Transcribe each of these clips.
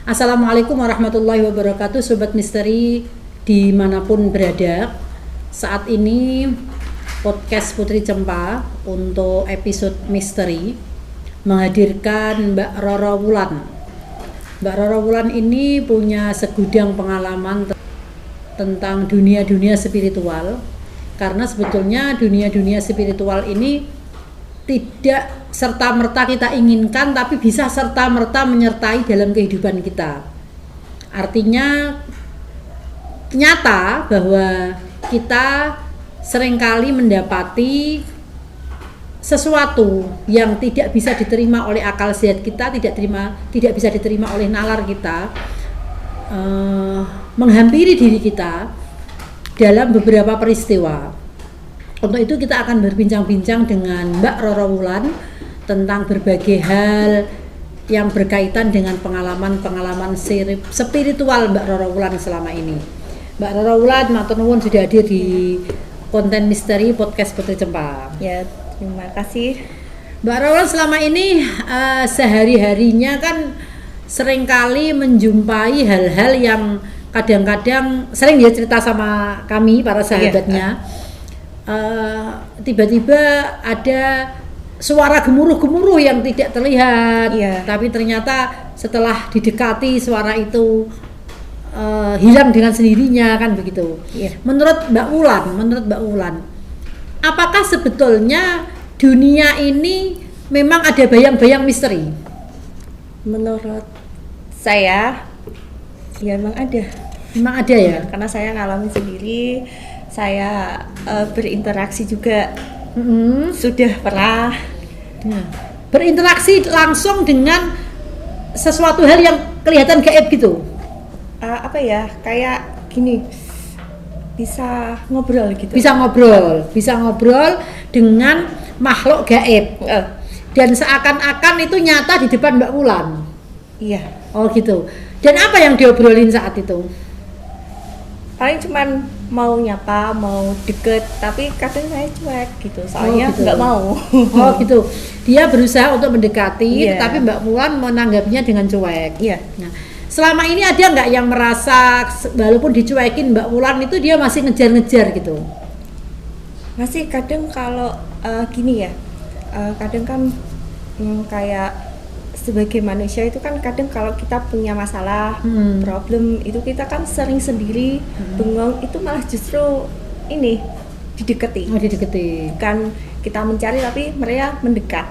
Assalamualaikum warahmatullahi wabarakatuh, Sobat Misteri dimanapun berada. Saat ini podcast Putri Cempa untuk episode misteri menghadirkan Mbak Roro Wulan. Mbak Roro Wulan ini punya segudang pengalaman tentang dunia-dunia spiritual. Karena sebetulnya dunia-dunia spiritual ini tidak serta-merta kita inginkan, tapi bisa serta-merta menyertai dalam kehidupan kita. Artinya nyata bahwa kita seringkali mendapati sesuatu yang tidak bisa diterima oleh akal sehat kita, tidak bisa diterima oleh nalar kita, menghampiri diri kita dalam beberapa peristiwa. Untuk itu kita akan berbincang-bincang dengan Mbak Roro Wulan tentang berbagai hal yang berkaitan dengan pengalaman-pengalaman spiritual Mbak Roro Wulan selama ini. Mbak Roro Wulan, matur nuwun sudah hadir di konten misteri podcast Putri Cempa. Ya, terima kasih. Mbak Roro Wulan selama ini sehari-harinya kan seringkali menjumpai hal-hal yang kadang-kadang sering dia cerita sama kami para sahabatnya. Tiba-tiba ada suara gemuruh-gemuruh yang tidak terlihat, tapi ternyata setelah didekati suara itu hilang dengan sendirinya, kan begitu. Menurut Mbak Wulan, apakah sebetulnya dunia ini memang ada bayang-bayang misteri? Menurut saya, ya memang ada. Memang ada ya? Karena saya ngalamin sendiri, saya berinteraksi juga, sudah pernah berinteraksi langsung dengan sesuatu hal yang kelihatan gaib gitu. Kayak gini, bisa ngobrol gitu. Bisa ngobrol dengan makhluk gaib. Dan seakan-akan itu nyata di depan Mbak Wulan. Iya. Oh gitu. Dan apa yang diobrolin saat itu? Paling cuman mau nyapa, mau deket, tapi kadang saya cuek gitu, soalnya nggak mau. Oh gitu. Dia berusaha untuk mendekati, tapi Mbak Wulan menanggapinya dengan cuek. Iya. Nah, selama ini ada nggak yang merasa walaupun dicuekin Mbak Wulan itu dia masih ngejar-ngejar gitu? Masih kadang kalau gini ya, kadang kan kayak sebagai manusia itu kan kadang kalau kita punya masalah, problem itu kita kan sering sendiri, bengong, itu malah justru ini dideketi. Bukan kita mencari tapi mereka mendekat.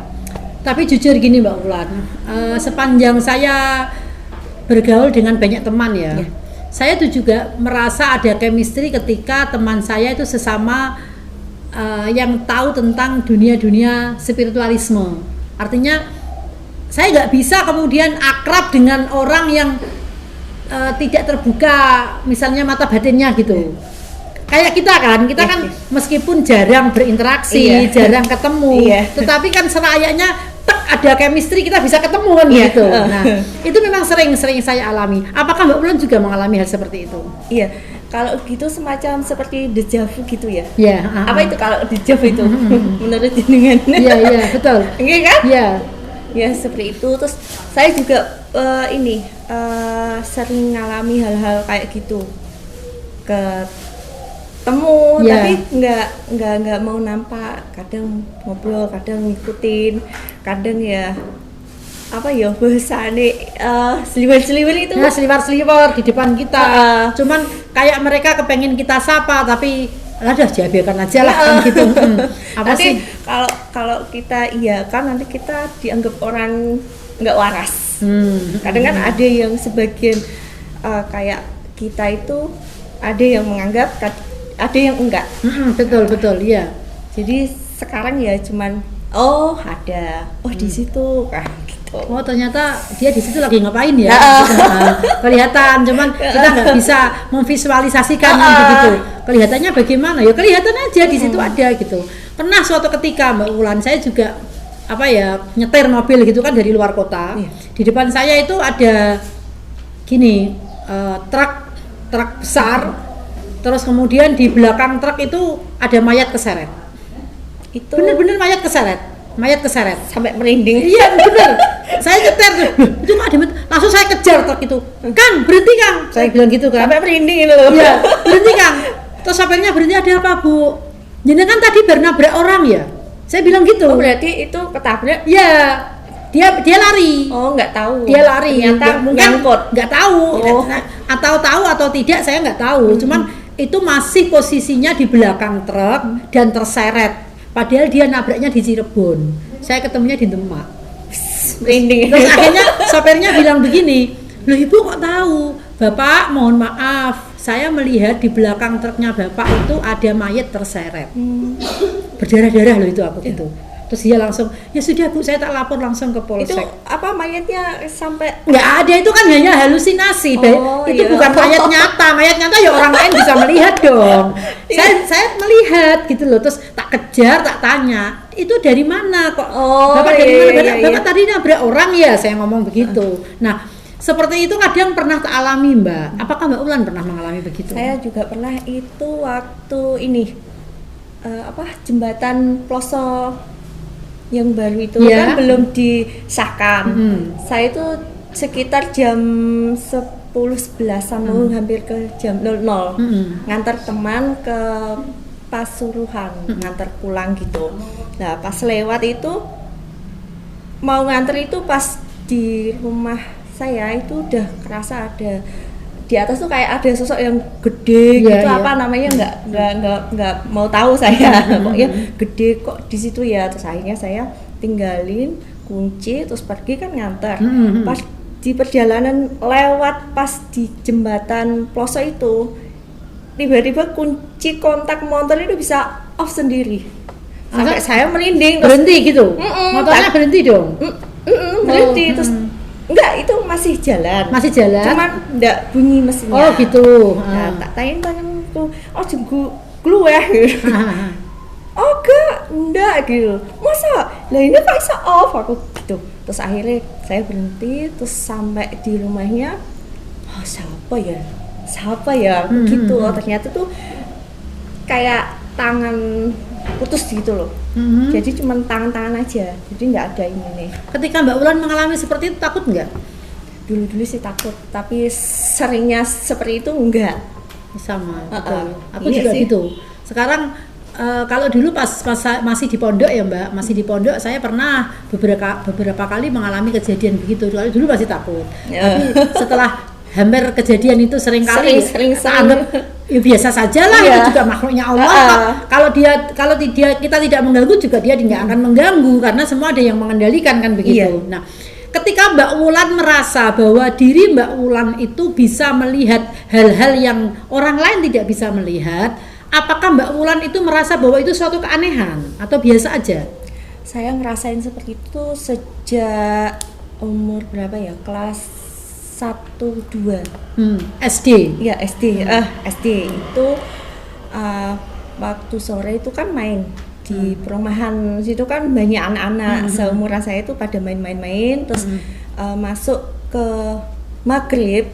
Tapi jujur gini Mbak Wulan, sepanjang saya bergaul dengan banyak teman saya tuh juga merasa ada chemistry ketika teman saya itu sesama yang tahu tentang dunia-dunia spiritualisme. Artinya saya nggak bisa kemudian akrab dengan orang yang tidak terbuka, misalnya mata batinnya gitu. Kayak kita kan meskipun jarang berinteraksi, jarang ketemu, tetapi kan serayanya ada chemistry, kita bisa ketemu kan gitu. Nah, itu memang sering saya alami. Apakah Mbak Wulan juga mengalami hal seperti itu? Iya. Kalau gitu semacam seperti deja vu gitu ya? Iya. Apa itu kalau deja vu itu? Menurut jenengan? Iya, betul. Iya kan? Iya. Ya seperti itu. Terus saya juga sering ngalami hal-hal kayak gitu, ketemu tapi nggak mau nampak, kadang ngobrol, kadang ngikutin, kadang ya bahasane seliwer-seliwer itu. Nah, seliwer-seliwer di depan kita. Cuman kayak mereka kepengen kita sapa tapi udah biarkan aja lah kan gitu. Nanti kalau kita iya kan nanti kita dianggap orang nggak waras. Kadang kan ada yang sebagian kayak kita itu ada yang menganggap, ada yang enggak. Betul iya. Jadi sekarang ya cuman di situ kan gitu. Oh ternyata dia di situ lagi ngapain ya? Kelihatan, cuman kita nggak bisa memvisualisasikan begitu. Kelihatannya bagaimana? Ya kelihatan aja di situ ada gitu. Pernah suatu ketika Mbak Wulan, saya juga nyetir mobil gitu kan dari luar kota. Di depan saya itu ada gini truk besar. Terus kemudian di belakang truk itu ada mayat keseret. Itu bener-bener mayat keseret. mayat keseret. Sampai merinding. Iya bener, saya nyetir tuh, itu kok ada mayat, langsung saya kejar truk itu, Kang berhenti Kang, saya bilang gitu kan. Sampai merinding itu loh. Iya, berhenti Kang. Terus sopirnya berhenti, ada apa Bu? Jenengan kan tadi bernabrak orang ya? Saya bilang gitu. Oh berarti itu ketabrak? Iya, dia lari. Oh nggak tahu. Dia lari. Ternyata nyangkut. Nggak tahu. Oh. Atau tahu atau tidak saya nggak tahu. Cuman itu masih posisinya di belakang truk dan terseret. Padahal dia nabraknya di Cirebon, saya ketemunya di Demak. Merinding. Terus akhirnya sopirnya bilang begini, loh Ibu kok tahu? Bapak mohon maaf, saya melihat di belakang truknya Bapak itu ada mayat terseret. Berdarah-darah loh itu aku gitu. Terus dia langsung, ya sudah Bu, saya tak lapor langsung ke Itu polsek. apa mayatnya sampai? Nggak ada, itu kan hanya halusinasi. Oh, itu iya. bukan mayat nyata ya orang lain bisa melihat dong. Saya melihat gitu loh, terus tak kejar, tak tanya, itu dari mana kok? Oh, Bapak dari iya, mana? iya, Bapak tadi nabrak orang ya, saya ngomong begitu. Nah, seperti itu kadang pernah tak alami Mbak. Apakah Mbak Ulan pernah mengalami begitu? Saya juga pernah itu waktu ini jembatan Ploso yang baru itu Ya. kan belum disahkan. Saya itu sekitar jam 10-11 hampir ke jam 00 ngantar teman ke Pasuruan, ngantar pulang gitu. Nah pas lewat itu mau nganter itu pas di rumah saya itu udah kerasa ada di atas tuh kayak ada sosok yang gede Iya, gitu, iya. apa namanya nggak mau tahu saya. Pokoknya gede kok di situ ya. Terus akhirnya saya tinggalin kunci terus pergi kan nganter. Pas di perjalanan lewat pas di jembatan Ploso itu tiba-tiba kunci kontak motor itu bisa off sendiri. Sampai saya merinding terus Berhenti gitu? tak- Motornya berhenti dong? berhenti terus enggak, itu masih jalan. Masih jalan? Cuman enggak bunyi mesinnya. Oh gitu. Nah, tak tanya tuh, oh jenggu keluar gitu. Oh enggak gitu. Masa? Lah ini kok bisa off aku gitu. Terus akhirnya saya berhenti terus sampai di rumahnya. Oh, siapa ya? Gitu. Oh, ternyata tuh kayak tangan putus gitu loh. Jadi cuma tangan-tangan aja. Jadi nggak ada ini nih. Ketika Mbak Ulan mengalami seperti itu takut nggak? Dulu sih takut, tapi seringnya seperti itu enggak. Sama, betul. Aku Iya juga sih. gitu. Sekarang kalau dulu pas masih di pondok ya Mbak, masih di pondok saya pernah beberapa kali mengalami kejadian begitu. Kalau dulu masih takut. Ya. Tapi setelah hampir kejadian itu sering kali Sering. anggap ya biasa saja lah, Iya. itu juga makhluknya Allah. Kalau kita tidak mengganggu juga dia tidak akan mengganggu karena semua ada yang mengendalikan kan begitu. Iya. Nah, ketika Mbak Wulan merasa bahwa diri Mbak Wulan itu bisa melihat hal-hal yang orang lain tidak bisa melihat, apakah Mbak Wulan itu merasa bahwa itu suatu keanehan atau biasa aja? Saya ngerasain seperti itu sejak umur berapa ya? Kelas 1-2. SD. Ya SD. SD itu waktu sore itu kan main di perumahan situ kan banyak anak-anak seumuran saya itu pada main-main terus masuk ke maghrib.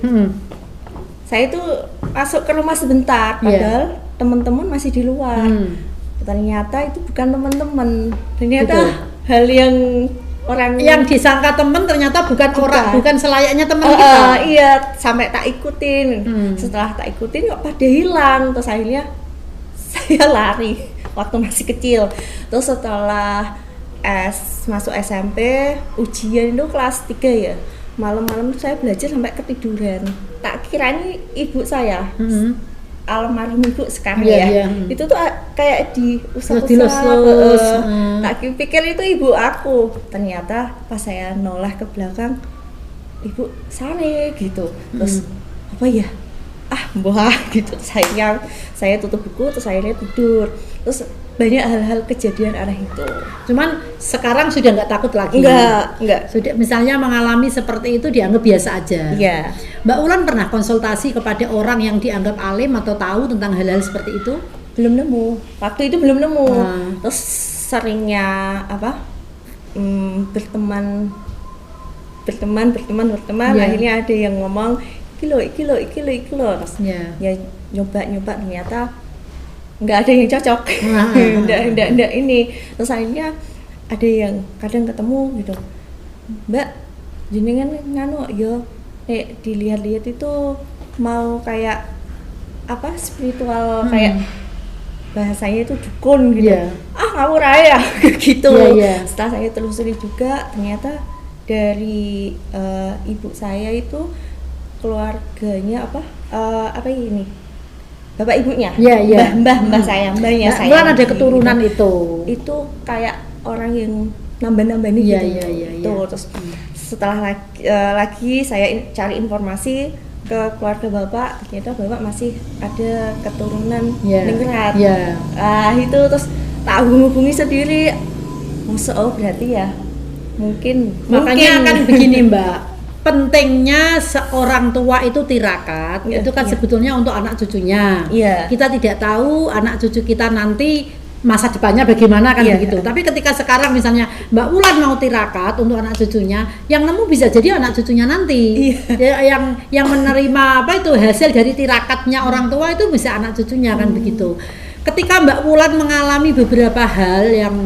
Saya itu masuk ke rumah sebentar padahal teman-teman masih di luar. Ternyata itu bukan teman-teman. Ternyata Betul. hal yang orang Yang disangka teman ternyata bukan selayaknya teman kita. iya, sampai tak ikutin. Setelah tak ikutin kok pada hilang. Terus akhirnya saya lari waktu masih kecil. Terus setelah masuk SMP, ujian itu kelas 3 ya. Malam-malam tuh saya belajar sampai ketiduran. Tak kiranya ibu saya, almarhum ibu sekarang Iya. itu tuh kayak diusap-usap. Dilus-lus. Tak pikir itu ibu aku. Ternyata pas saya noleh ke belakang, ibu sare gitu. Terus apa ya? Mbah gitu. Saya tutup buku terus akhirnya tidur. Terus banyak hal-hal kejadian arah itu. Cuman sekarang sudah nggak takut lagi. Enggak. Sudah misalnya mengalami seperti itu dianggap biasa aja. Iya. Mbak Ulan pernah konsultasi kepada orang yang dianggap alim atau tahu tentang hal-hal seperti itu? Belum nemu. Waktu itu belum nemu. Terus seringnya berteman. Iya. Akhirnya ada yang ngomong iki lo terus Iya. ya nyoba ternyata nggak ada yang cocok. Nggak ini. Terus akhirnya ada yang kadang ketemu gitu, Mbak jenengan nganu yo, dilihat-lihat itu mau kayak apa spiritual, kayak bahasanya itu dukun gitu. Ngawur aja gitu. Setelah saya telusuri juga, ternyata dari ibu saya itu keluarganya apa ini, bapak ibunya, mbah saya, mbahnya saya. Kan ada keturunan gitu. Itu kayak orang yang nambah-nambah nih gitu. Terus setelah lagi saya cari informasi ke keluarga bapak, ternyata bapak masih ada keturunan ningrat. Itu terus tak hubungi sendiri. Berarti ya mungkin makanya kan begini Mbak, pentingnya seorang tua itu tirakat, itu kan sebetulnya untuk anak cucunya. Kita tidak tahu anak cucu kita nanti masa depannya bagaimana kan begitu. Tapi ketika sekarang misalnya Mbak Wulan mau tirakat untuk anak cucunya, yang nemu bisa jadi anak cucunya nanti. Yang menerima hasil dari tirakatnya orang tua itu bisa anak cucunya kan begitu. Ketika Mbak Wulan mengalami beberapa hal yang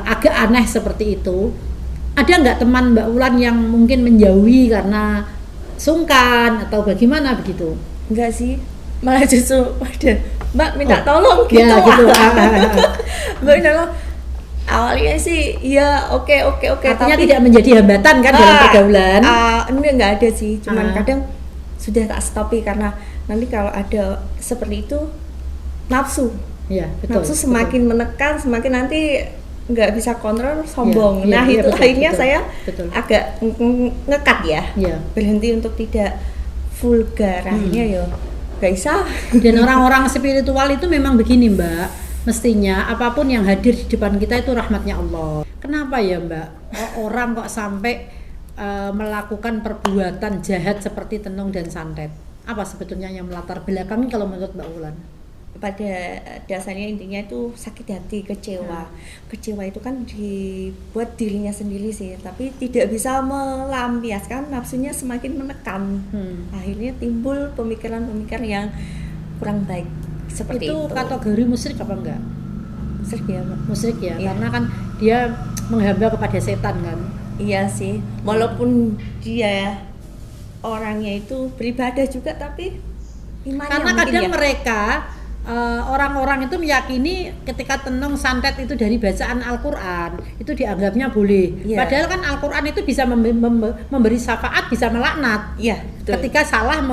agak aneh seperti itu, ada nggak teman Mbak Wulan yang mungkin menjauhi karena sungkan atau bagaimana begitu? Enggak sih, malah justru Mbak minta tolong gitu. Mbak minta tolong. Awalnya sih iya oke. Artinya tidak menjadi hambatan kan dalam pergaulan? Enggak ada sih, cuman kadang sudah tak stopi karena nanti kalau ada seperti itu nafsu. Nafsu semakin menekan, semakin nanti nggak bisa kontrol, sombong. Akhirnya saya agak ngekat berhenti untuk tidak vulgar. Akhirnya gak bisa. Dan orang-orang spiritual itu memang begini Mbak, mestinya apapun yang hadir di depan kita itu rahmatnya Allah. Kenapa ya Mbak, orang kok sampai melakukan perbuatan jahat seperti tenung dan santet? Apa sebetulnya yang melatar belakangi kalau menurut Mbak Wulan? Pada dasarnya intinya itu sakit hati, kecewa. Kecewa itu kan dibuat dirinya sendiri sih, tapi tidak bisa melampiaskan, nafsunya semakin menekan. Akhirnya timbul pemikiran-pemikiran yang kurang baik seperti itu. Itu kategori musyrik apa enggak? Musyrik ya, Pak. Musyrik ya, karena kan dia menghamba kepada setan kan. Iya sih, walaupun dia orangnya itu beribadah juga, tapi imannya karena kadang mereka orang-orang itu meyakini ketika tenung santet itu dari bacaan Al-Quran itu dianggapnya boleh. Padahal kan Al-Quran itu bisa memberi syafaat, bisa melaknat. Ketika salah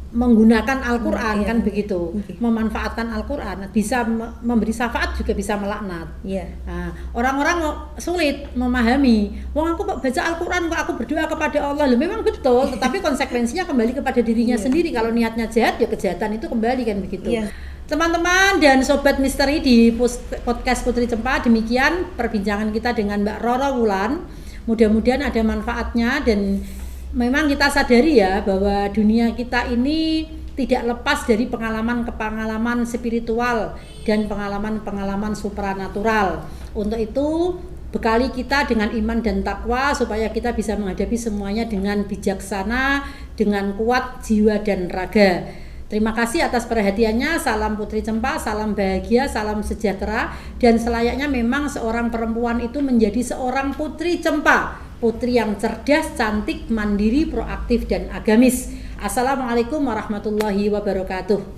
menggunakan Al-Quran kan begitu, memanfaatkan Al-Quran bisa memberi syafaat juga bisa melaknat. Nah, orang-orang sulit memahami. Wong aku kok baca Al-Quran kok aku berdoa kepada Allah. Loh, memang betul, tetapi konsekuensinya kembali kepada dirinya sendiri. Kalau niatnya jahat ya kejahatan itu kembali kan begitu. Teman-teman dan sobat misteri di podcast Putri Cempa, demikian perbincangan kita dengan Mbak Roro Wulan. Mudah-mudahan ada manfaatnya dan memang kita sadari ya bahwa dunia kita ini tidak lepas dari pengalaman spiritual dan pengalaman supranatural. Untuk itu bekali kita dengan iman dan takwa supaya kita bisa menghadapi semuanya dengan bijaksana, dengan kuat jiwa dan raga. Terima kasih atas perhatiannya. Salam Putri Cempa, salam bahagia, salam sejahtera. Dan selayaknya memang seorang perempuan itu menjadi seorang Putri Cempa, putri yang cerdas, cantik, mandiri, proaktif, dan agamis. Assalamualaikum warahmatullahi wabarakatuh.